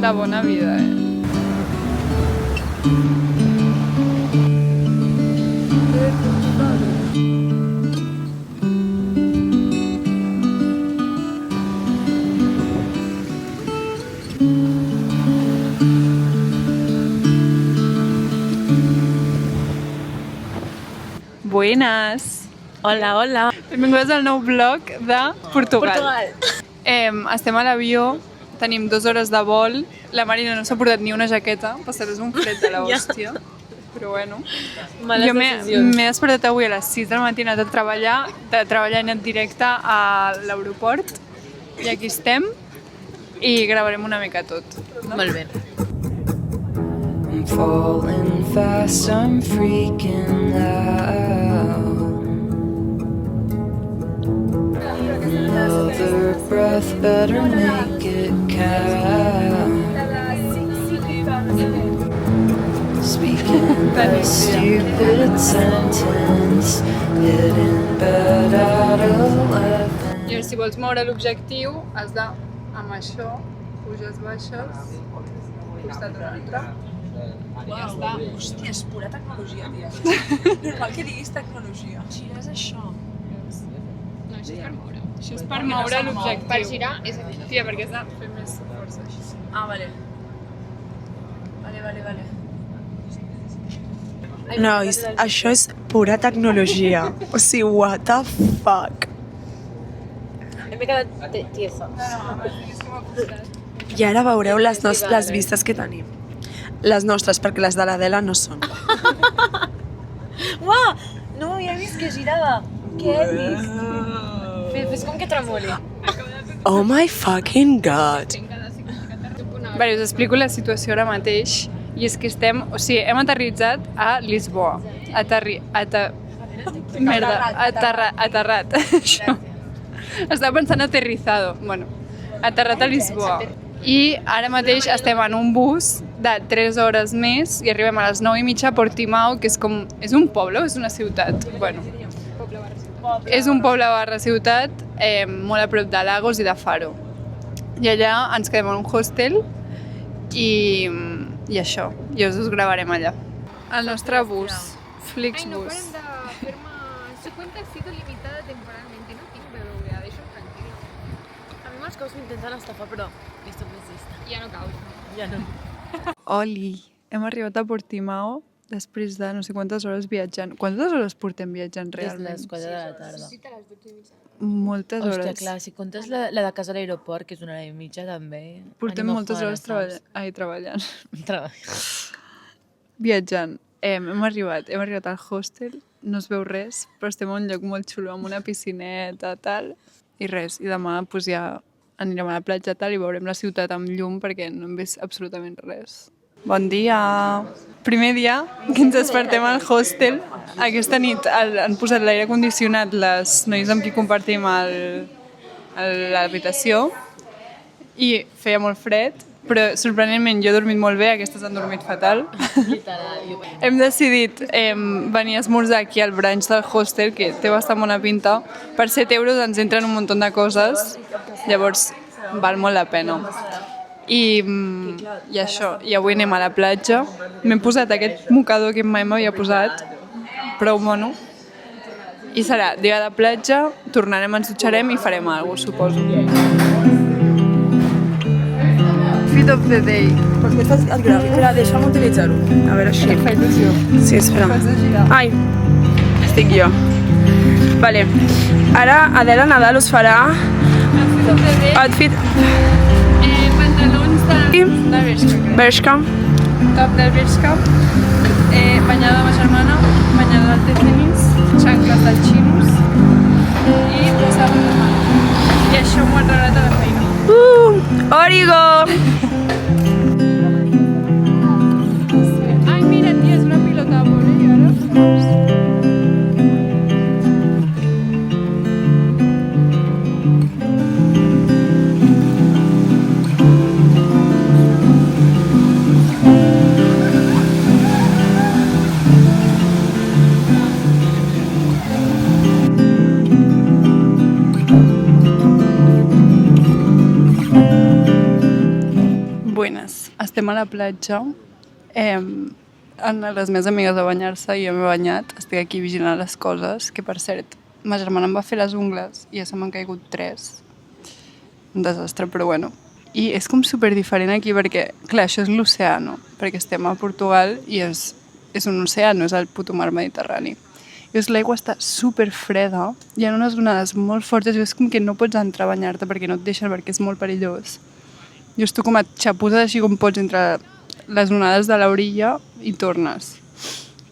La bona vida, Buenas! Hola, hola. Benvingudes al nou vlog de Portugal. Estem a l'avió, tenim 2 hores de vol, la Marina no s'ha portat ni una jaqueta, passaràs un fred de l'hòstia, però bueno. Males Jo decisions. m'he despertat avui a les 6 del matí, he anat a treballar, he anat directe a l'aeroport, i aquí estem, i gravarem una mica tot. Molt bé. I'm falling fast, I'm freaking out. Another breath, better make it count. Speaking a stupid sentence, hitting bed at 11. I si vols moure l'objectiu, has de, amb això, puges, baixes, costat un altre. I ja està. Hòstia, és pura tecnologia, tia. Normal que diguis tecnologia. Gires això. No, això és per moure. Això és per moure l'objectiu. Per girar és aquí. Tia, perquè has de fer més força així. Ah, vale. Vale. Nois, això és pura tecnologia. O sigui, what the fuck? M'he quedat tiesa. I ara veureu les vistes que tenim. Les nostres, perquè les de l'Adela no són. Uah! No m'havia vist que girava. Què he vist? Fes com que tremoli. Oh my fucking god. Vale, us explico la situació ara mateix. I és que estem, o sigui, hem aterritzat a Lisboa. Aterrat. Això. Estava pensant aterrizado. Bueno, aterrat a Lisboa. I ara mateix estem en un bus de 3 hores més i arribem a les 9:30 a Portimao, que és com... És un poble o és una ciutat? Bueno, és un poble barra ciutat molt a prop de Lagos i de Faro. I allà ens quedem en un hostel i això, i us gravarem allà. El nostre bus, Flixbus. No paren de fer-me... Su cuenta ha sido limitada temporalmente, no tinc BBVA, deixa'm tranquil·la. A mi me'ls cops m'intenten estafar, però esto no existe. Ja no cau. Ja no. Oli, hem arribat a Portimao després de no sé quantes hores viatjant. Quantes hores portem viatjant Des realment? les 4 de la tarda. Moltes Hòstia, hores. clar, si comptes la de casa a l'aeroport, que és 1 hora i mitja, també... Portem anem a moltes fora, hores treballant. Treballant. Viatjant. Hem arribat al hostel, no es veu res, però estem a un lloc molt xulo, amb una piscineta, tal, i res. I demà doncs, ja anirem a la platja tal, i veurem la ciutat amb llum perquè no hem vist absolutament res. Bon dia! Primer dia que ens despertem al hostel. Aquesta nit han posat l'aire condicionat les noies amb qui compartim l'habitació i feia molt fred, però sorprenentment jo he dormit molt bé, aquestes han dormit fatal. Hem decidit venir a esmorzar aquí al brunch del hostel, que té bastant bona pinta. Per 7 euros ens entren un munt de coses, llavors val molt la pena. I això, i avui anem a la platja. M'he posat aquest mocador que mai m'havia posat, prou mono. I serà dia de platja, tornarem, ens dutxarem i farem alguna cosa, suposo. Fit of the day. Per què estàs al gràfic? Espera, deixa'm utilitzar-ho. A veure així. Fa il·lusió. Sí, espera. Fas de girar. Ai, estic jo. Vale. Ara Adela Nadal us farà Fit of the day. outfit Pantalons de Bershka. Bershka. Top del Bershka. Banyada de ma germana, banyada del Tezenis, xancles del Chinos i posar de mà. I això m'ho han regalat a la feina. Origo! Ai, mira, tia, és una pilota de vòlei, ara. estem a la platja, les meves amigues a banyar-se i jo m'he banyat, estic aquí vigilant les coses, que per cert, ma germana em va fer les ungles i ja se m'han caigut 3. Un desastre, però bueno. I és com super diferent aquí perquè, clar, això és l'oceà, no? Perquè estem a Portugal i és un oceà, no és el puto mar Mediterrani. I l'aigua està super freda, hi ha unes onades molt fortes i és com que no pots entrar a banyar-te perquè no et deixen, perquè és molt perillós. I tu com et xapuses així com pots entre les onades de l'orilla i tornes.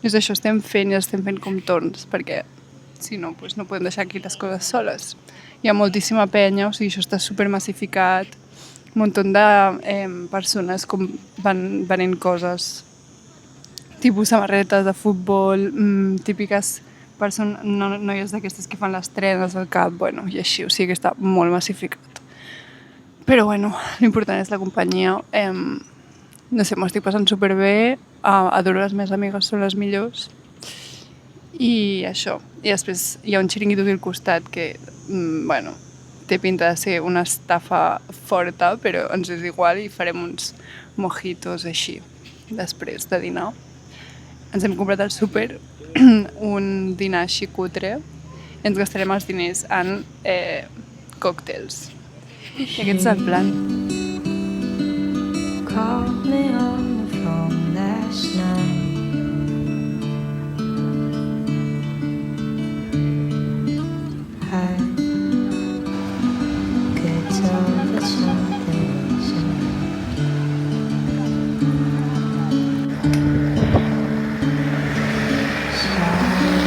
I és això, estem fent com torns, perquè si no, doncs no podem deixar aquí les coses soles. Hi ha moltíssima penya, o sigui, això està super massificat, un munt de persones com venent coses, tipus samarretes de futbol, típiques noies d'aquestes que fan les trenes al cap, bueno, i així, o sigui que està molt massificat. Però bueno, l'important és la companyia. No sé, m'ho estic passant superbé, adoro les meves amigues, són les millors. I això. I després hi ha un xiringuito aquí al costat que, bueno, té pinta de ser una estafa forta, però ens és igual i farem uns mojitos així, després de dinar. Ens hem comprat al súper un dinar així cutre i ens gastarem els diners en còctels. I aquest és el plan. Called me on the phone last night. I could tell that something wasn't silence,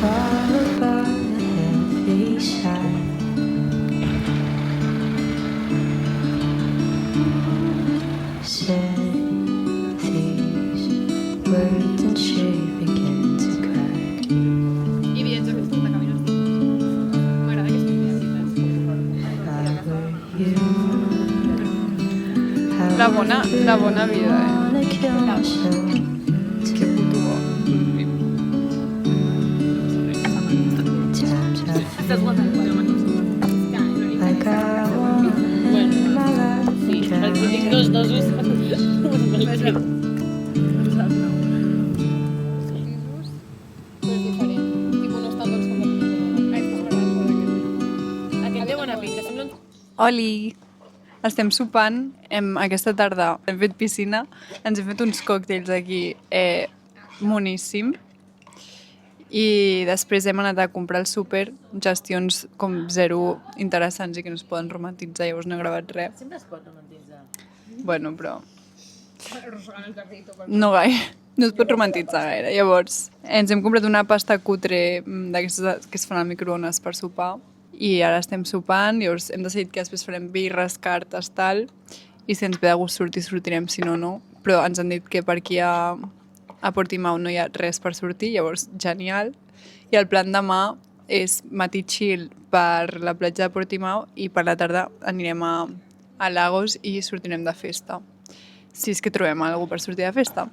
followed by the heavy sigh. Said these words and she began to cry. I viatge que escolta camins distints. M'agrada que estigui La bona vida, Wanna kill myself. Que puto bo. Times I Estàs guanyant like I want my life to try. Dos dosos. Però és diferent. Tipo, no estan tots com aquest té bona pinta. Sembla un... Oli! Estem sopant aquesta tarda. Hem fet piscina, ens hem fet uns còctels aquí moníssim i després hem anat a comprar al súper gestions com zero interessants i que no es poden romantitzar, llavors no he gravat res. Sempre es pot romantitzar. Bueno, però no gaire, no es pot romantitzar gaire. Llavors ens hem comprat una pasta cutre d'aquestes que es fan al microones per sopar i ara estem sopant, llavors hem decidit que després farem birres, cartes, tal, i si ens ve de gust sortir, sortirem, si no, no. Però ens han dit que per aquí a Portimao no hi ha res per sortir, llavors genial. I el plan demà és matí chill per la platja de Portimao i per la tarda anirem a Lagos i sortirem de festa. Si és que trobem alguna per sortir de festa.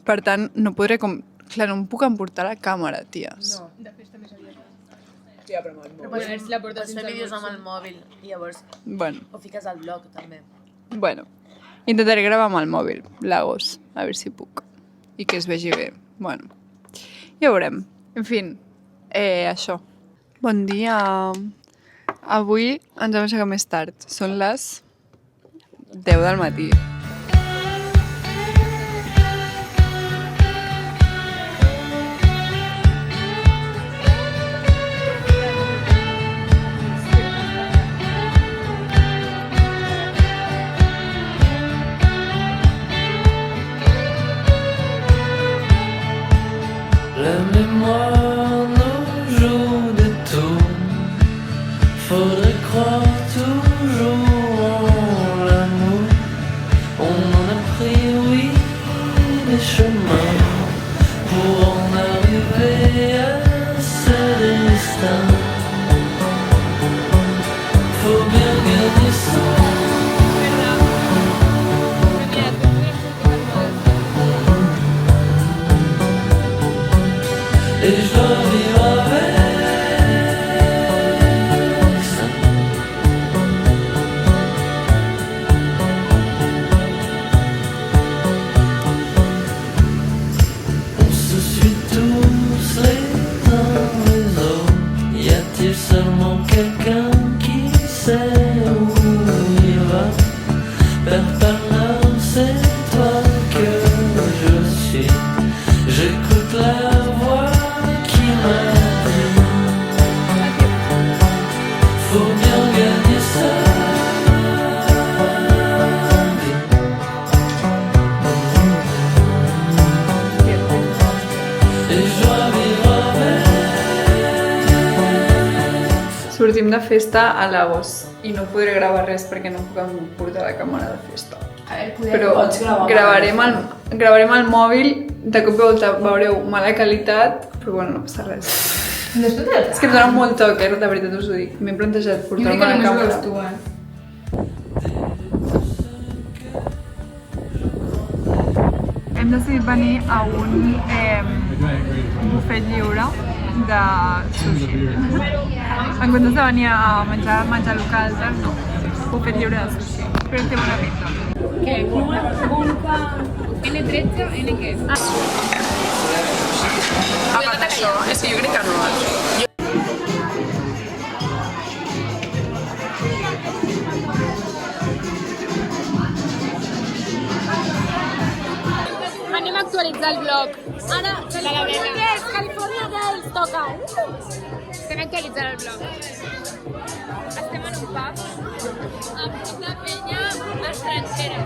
Per tant, no podré com... Clar, no em puc emportar la càmera, ties. No. De festa més aviat. Però pots fer vídeos amb el mòbil i llavors Bueno, ho fiques al blog també. bueno. Intentaré gravar amb el mòbil, Lagos, a veure si puc. I que es vegi bé. Bueno, ja veurem. En fi, això. Bon dia. Avui ens vam aixecar més tard. Són les 10 del matí. La mémoire nous joue des tours. Faudrait croire toujours en l'amour. On en a pris, oui, des chemins pour en arriver à ce destin. Faut bien garder ça. Et je dois vivre avec ça. sait où on ira. Perds pas l'heure, c'est toi que je suis. J'écoute la voix qui m'a dit faut bien gagner sa vie. Et je dois vivre avec. Sortim de festa a Lagos i no podré gravar res perquè no puc emportar la càmera de festa. Però gravarem el mòbil, de cop i volta veureu mala qualitat, però bueno, no passa res. És que em dona molt toc, de veritat us ho dic. M'he plantejat portar-me la càmera. Hem decidit venir a un bufet lliure de sushi. En comptes de venir a menjar local, no. Bufet lliure de sushi. Però té bona pinta. ¿Qué? ¿N13 o N qué? Apaga això, és que jo crec que no. Anem a actualitzar el blog. Ara, California Girls, California Girls, toca. Estem actualitzant el blog. Estem en un pub amb tota penya estrangera.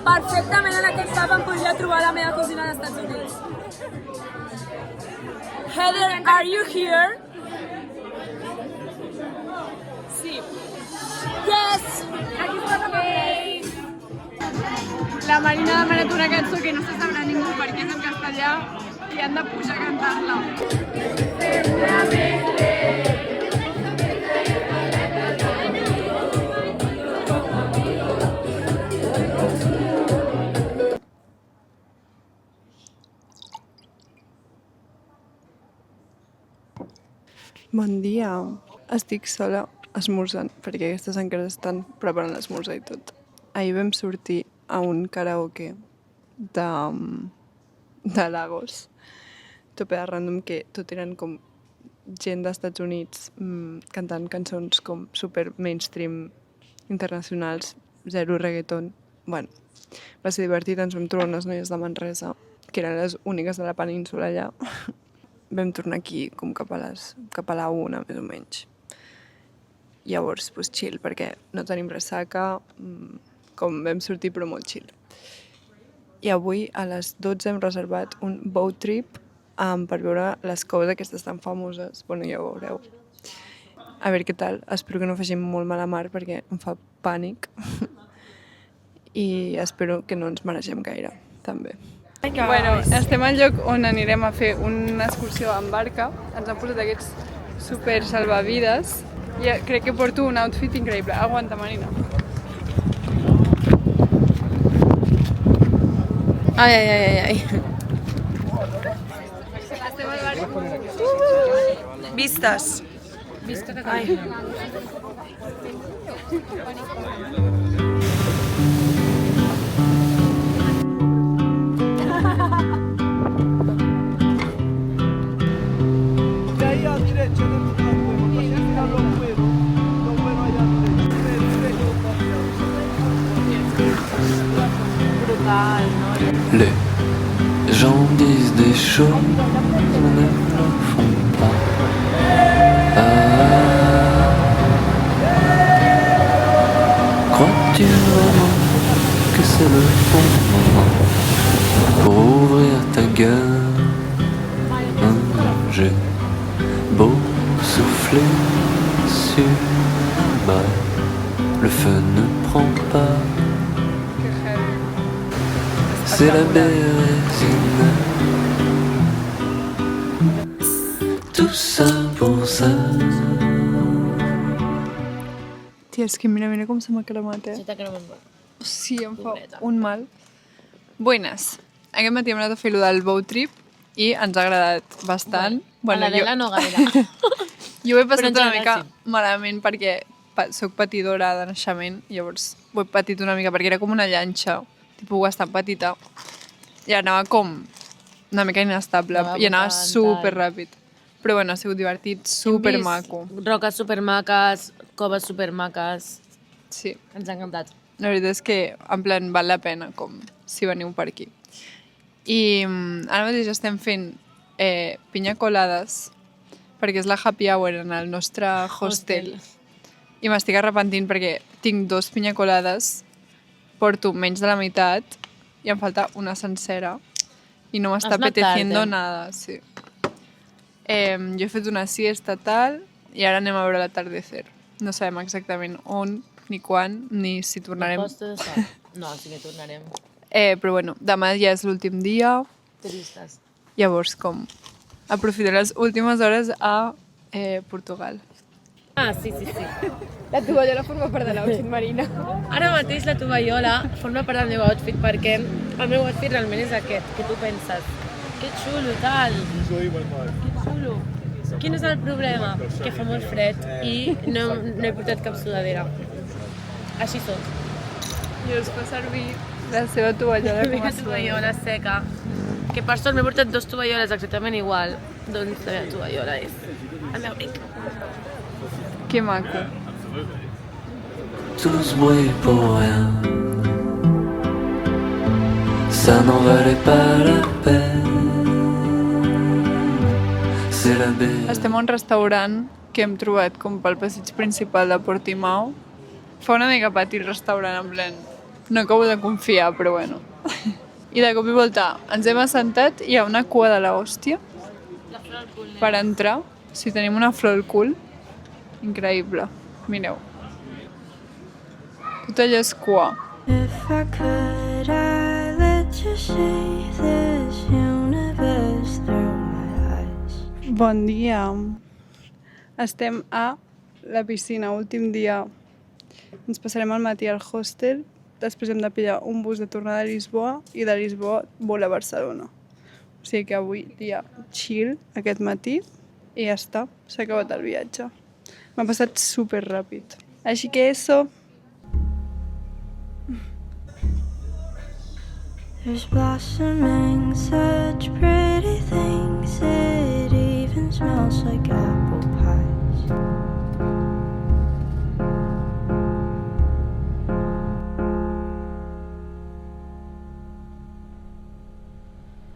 Perfectament en aquest pub em podria trobar la meva cosina dels Estats Units. Heather, are you here? Sí. Yes! Aquí està la La Marina ha demanat una cançó que no se sabrà ningú perquè és en castellà i han de pujar a cantar-la. Bon dia. Estic sola esmorzant perquè aquestes encara estan preparant l'esmorzar i tot. Ahir vam sortir a un karaoke de Lagos, tope de random, que tot eren com gent dels Estats Units cantant cançons com super mainstream internacionals, zero reggaeton. Bueno, va ser divertit, ens vam trobar unes noies de Manresa, que eren les úniques de la península allà. Vam tornar aquí com cap a la 1, més o menys. Llavors, pues, chill, perquè no tenim ressaca, com vam sortir, però molt chill. I avui a les 12 hem reservat un boat trip per veure les coves aquestes tan famoses. Bueno, ja ho veureu. A veure què tal. Espero que no facin molt mala mar perquè em fa pànic. I espero que no ens maregem gaire, també. Bueno, estem al lloc on anirem a fer una excursió en barca. Ens han posat aquests super salvavides. I crec que porto un outfit increïble. Aguanta, Marina. Ai, ai, ai, ai. Estem al barco. Vistes. Ai. Les gens disent des choses, ne le font pas. Crois-tu vraiment que c'est le bon moment pour ouvrir ta gueule? J'ai beau souffler sur un bal, le feu ne prend pas. C'est la bérésine. Tout ça pour ça. Tia, és que mira com se m'ha cremat, Se t'ha cremat molt. Sí, em fa un mal. Buenas. Aquest matí hem anat a fer-lo del boat trip i ens ha agradat bastant. Bueno, a l'Adela no gaire. Jo ho he passat Però ens una ha mica agradat, malament perquè soc patidora de naixement, llavors ho he patit una mica perquè era com una llanxa, tipus bastant petita, i anava com una mica inestable i anava super ràpid. Però bueno, ha sigut divertit, supermaco. Roques supermaques, coves supermaques. Sí, Ens ha encantat. la veritat és que en plan val la pena com si veniu per aquí. I ara mateix estem fent pinya colades perquè és la happy hour en el nostre hostel. I m'estic arrepentint perquè tinc 2 pinya colades, porto menys de la meitat i em falta una sencera i no m'està Has anat apeteciendo tard, nada. Sí. Jo he fet una siesta tal i ara anem a veure l'atardecer. No sabem exactament on, ni quan, ni si tornarem. No, sí que tornarem. Però bueno, demà ja és l'últim dia, Turistes. llavors com aprofitar les últimes hores a Portugal. Ah, sí. La tovallola forma part de l'outfit, Marina. Ara mateix la tovallola forma part del meu outfit perquè el meu outfit realment és aquest, que tu penses. Que xulo, tal. Que xulo. Quin és el problema? Que fa molt fred i no he portat cap sudadera. Així soc. I us fa servir la seva tovallola La meva tovallola seca. Que per sort m'he portat 2 tovalloles exactament igual. Doncs la meva tovallola és el meu abric. Que maco. Tous bruit pour rien. Ça n'en valait pas la peine. C'est la baie. Estem a un restaurant que hem trobat com pel passeig principal de Portimao. Fa una mica pati el restaurant, en plan, no acabo de confiar, però bueno. I de cop i volta ens hem assentat i hi ha una cua de l'hòstia per entrar. Si tenim una flor al cul, increïble. Mireu. Tot allò és cua. If I could, I'd let you see this universe through my eyes. Bon dia. Estem a la piscina, últim dia. Ens passarem el matí al hostel, després hem de pillar un bus de tornada a Lisboa i de Lisboa vol a Barcelona. O sigui que avui dia chill aquest matí i ja està, s'ha acabat el viatge. M'ha passat super ràpid. Així que eso. There's blossoming such pretty things.